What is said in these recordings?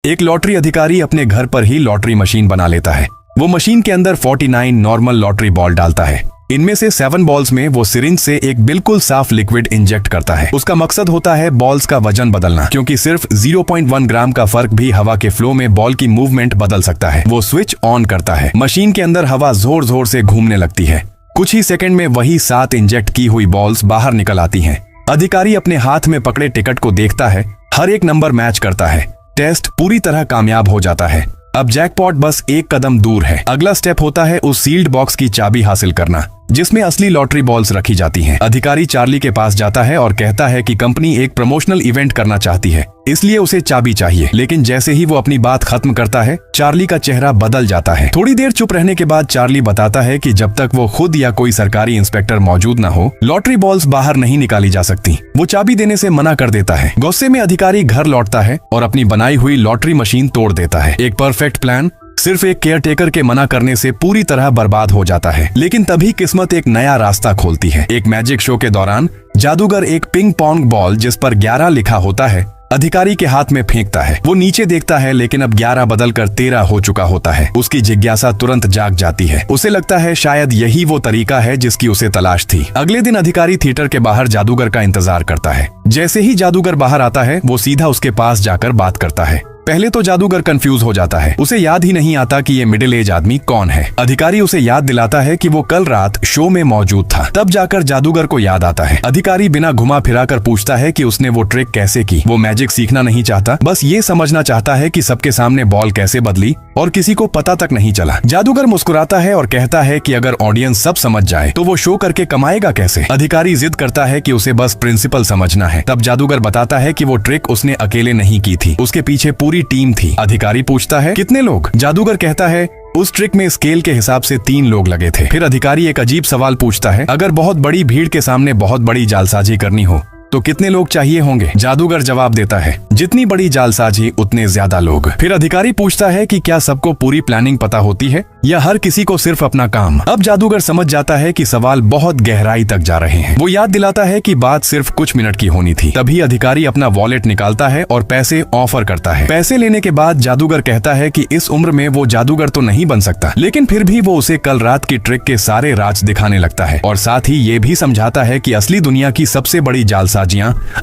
एक लॉटरी अधिकारी अपने घर पर ही लॉटरी मशीन बना लेता है। वो मशीन के अंदर 49 नॉर्मल लॉटरी बॉल डालता है। इनमें से 7 बॉल्स में वो सिरिंज से एक बिल्कुल साफ लिक्विड इंजेक्ट करता है। उसका मकसद होता है बॉल्स का वजन बदलना, क्योंकि सिर्फ 0.1 ग्राम का फर्क भी हवा के फ्लो में बॉल की मूवमेंट बदल सकता है। वो स्विच ऑन करता है, मशीन के अंदर हवा जोर जोर से घूमने लगती है। कुछ ही सेकंड में वही 7 इंजेक्ट की हुई बॉल्स बाहर निकल आती हैं। अधिकारी अपने हाथ में पकड़े टिकट को देखता है, हर एक नंबर मैच करता है। टेस्ट पूरी तरह कामयाब हो जाता है। अब जैकपॉट बस एक कदम दूर है। अगला स्टेप होता है उस सील्ड बॉक्स की चाबी हासिल करना, जिसमें असली लॉटरी बॉल्स रखी जाती हैं। अधिकारी चार्ली के पास जाता है और कहता है कि कंपनी एक प्रमोशनल इवेंट करना चाहती है, इसलिए उसे चाबी चाहिए। लेकिन जैसे ही वो अपनी बात खत्म करता है, चार्ली का चेहरा बदल जाता है। थोड़ी देर चुप रहने के बाद चार्ली बताता है कि जब तक वो खुद या कोई सरकारी इंस्पेक्टर मौजूद न हो, लॉटरी बॉल्स बाहर नहीं निकाली जा सकती। वो चाबी देने से मना कर देता है। गुस्से में अधिकारी घर लौटता है और अपनी बनाई हुई लॉटरी मशीन तोड़ देता है। एक परफेक्ट प्लान सिर्फ एक केयरटेकर के मना करने से पूरी तरह बर्बाद हो जाता है। लेकिन तभी किस्मत एक नया रास्ता खोलती है। एक मैजिक शो के दौरान जादूगर एक पिंग पोंग बॉल जिस पर 11 लिखा होता है अधिकारी के हाथ में फेंकता है। वो नीचे देखता है, लेकिन अब 11 बदलकर 13 हो चुका होता है। उसकी जिज्ञासा तुरंत जाग जाती है। उसे लगता है शायद यही वो तरीका है जिसकी उसे तलाश थी। अगले दिन अधिकारी थिएटर के बाहर जादूगर का इंतजार करता है। जैसे ही जादूगर बाहर आता है, वो सीधा उसके पास जाकर बात करता है। पहले तो जादूगर कंफ्यूज हो जाता है। उसे याद ही नहीं आता कि ये मिडिल एज आदमी कौन है। अधिकारी उसे याद दिलाता है कि वो कल रात शो में मौजूद था। तब जाकर जादूगर को याद आता है। अधिकारी बिना घुमा फिरा कर पूछता है कि उसने वो ट्रिक कैसे की। वो मैजिक सीखना नहीं चाहता, बस ये समझना चाहता है कि सबके सामने बॉल कैसे बदली और किसी को पता तक नहीं चला। जादूगर मुस्कुराता है और कहता है कि अगर ऑडियंस सब समझ जाए तो वो शो करके कमाएगा कैसे। अधिकारी जिद करता है कि उसे बस प्रिंसिपल समझना है। तब जादूगर बताता है कि वो ट्रिक उसने अकेले नहीं की थी, उसके पीछे पूरी टीम थी। अधिकारी पूछता है कितने लोग? जादूगर कहता है उस ट्रिक में स्केल के हिसाब से 3 लोग लगे थे। फिर अधिकारी एक अजीब सवाल पूछता है, अगर बहुत बड़ी भीड़ के सामने बहुत बड़ी जालसाजी करनी हो तो कितने लोग चाहिए होंगे? जादूगर जवाब देता है, जितनी बड़ी जालसाजी उतने ज्यादा लोग। फिर अधिकारी पूछता है कि क्या सबको पूरी प्लानिंग पता होती है या हर किसी को सिर्फ अपना काम? अब जादूगर समझ जाता है कि सवाल बहुत गहराई तक जा रहे हैं। वो याद दिलाता है कि बात सिर्फ कुछ मिनट की होनी थी। तभी अधिकारी अपना वॉलेट निकालता है और पैसे ऑफर करता है। पैसे लेने के बाद जादूगर कहता है कि इस उम्र में वो जादूगर तो नहीं बन सकता, लेकिन फिर भी वो उसे कल रात की ट्रिक के सारे राज दिखाने लगता है और साथ ही ये भी समझाता है कि असली दुनिया की सबसे बड़ी जालसाजियां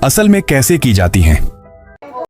असल में कैसे की जाती हैं।